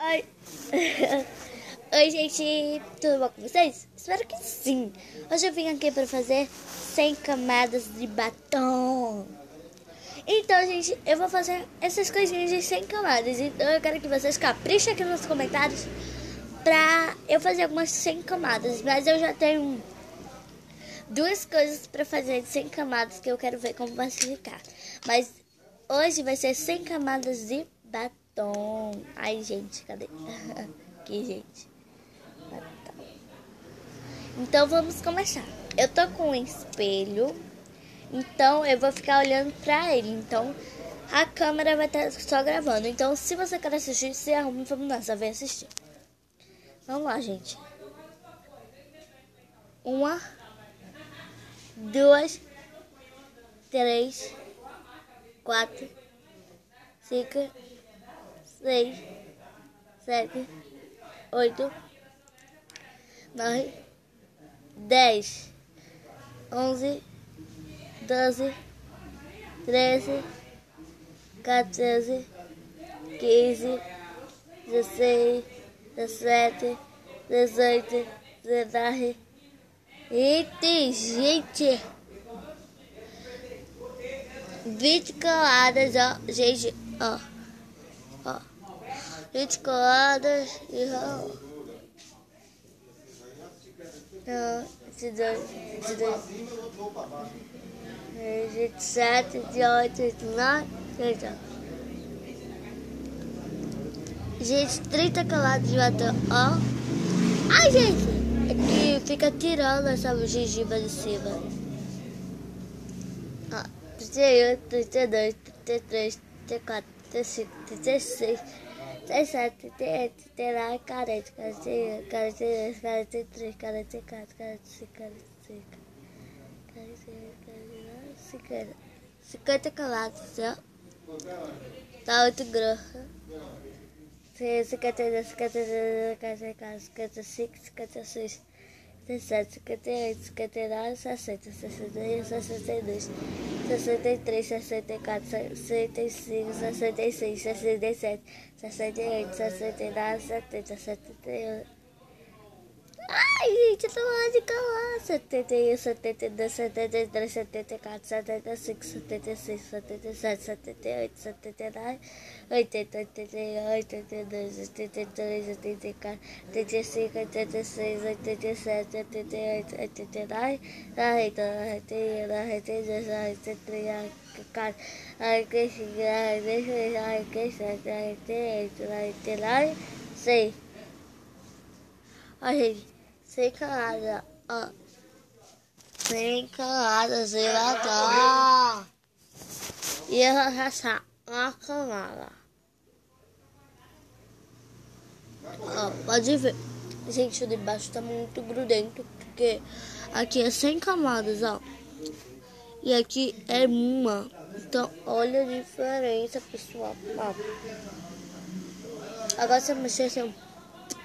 Oi. Oi, gente, tudo bom com vocês? Espero que sim. Hoje eu vim aqui para fazer 100 camadas de batom. Então, gente, eu vou fazer essas coisinhas de 100 camadas. Então, eu quero que vocês caprichem aqui nos comentários pra eu fazer algumas 100 camadas. Mas eu já tenho duas coisas pra fazer de 100 camadas que eu quero ver como vai ficar. Mas hoje vai ser 100 camadas de batom. Ai, gente, cadê? Aqui, gente. Batom. Então, vamos começar. Eu tô com um espelho. Então, eu vou ficar olhando pra ele. Então, a câmera vai estar só gravando. Então, se você quer assistir, se arruma, vamos lá, só vem assistir. Vamos lá, gente. 1, 2, 3, 4, 5, 6, 7, 8, 9, 10, 11, 12, 13, 14, 15, 16, 17, 18, 19. Eita, gente! 20 coladas, ó. Gente, ó. Ó. 20 coladas e ó. 22, 27, 28, 29, 30. Gente, 30 coladas de batom, ó. Ai, gente! É que fica tirando essa gengiva de cima. Ó, 38, 32, 33, 34, 35, 36, 37, 38, 39, 40, 41, 42, 43, 44, 45, 46, 47, 49, 50 coladas, ó. Tá muito grosso. 52, 53, 54, 55, 56, 57, 58, 59, 60, 61, 62, 63, 64, 65, 66, 67, 68, 69, 70, 71. Ai, gente, eu tô lá de calar. 71, 72, 73, 74, 75, 76, 77, 78, 79, 80, 81, 82, 83, 84, 85, 86, 87, 88, 89, 90, 91, 92, 93, 94, 95, 96, 97, 98, 99, 100. Ó, gente, 100 camadas, ó. 100 camadas de batom. E eu vou passar uma camada. Ó, pode ver. Gente, o de baixo tá muito grudento, porque aqui é 100 camadas, ó. E aqui é uma. Então, olha a diferença, pessoal. Ó. Agora, se eu mexer assim,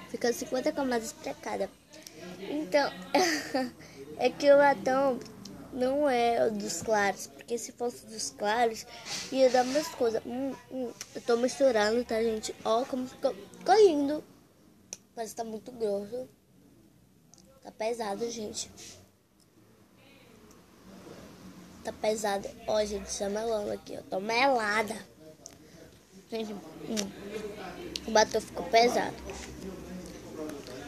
fica 50 camadas pra cada. Então, é que o batom não é o dos claros. Porque se fosse dos claros, ia dar mais coisa. Eu tô misturando, tá, gente? Ó, como ficou lindo. Mas tá muito grosso. Tá pesado, gente. Tá pesado. Ó, gente, tá melando aqui. Eu tô melada. Gente, o batom ficou pesado.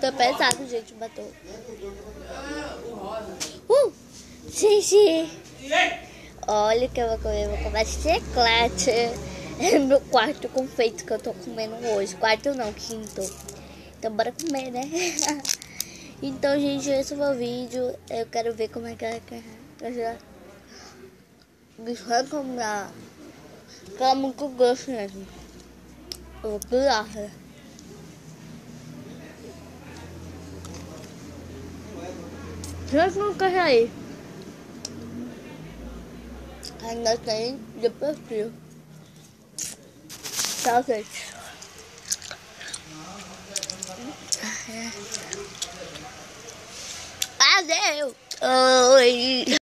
Tô pesado, gente, o batom. Gente! Olha o que eu vou comer. Vou comer chocolate. É meu quarto confeito que eu tô comendo hoje. Quarto não, quinto. Então bora comer, né? Então, gente, esse foi o vídeo. Eu quero ver como é que é. Vai comprar. Fica muito gosto mesmo. Eu vou cuidar, né? Gente, não quer sair. Ainda tem depois frio. Tchau, gente. Adeus. Oi.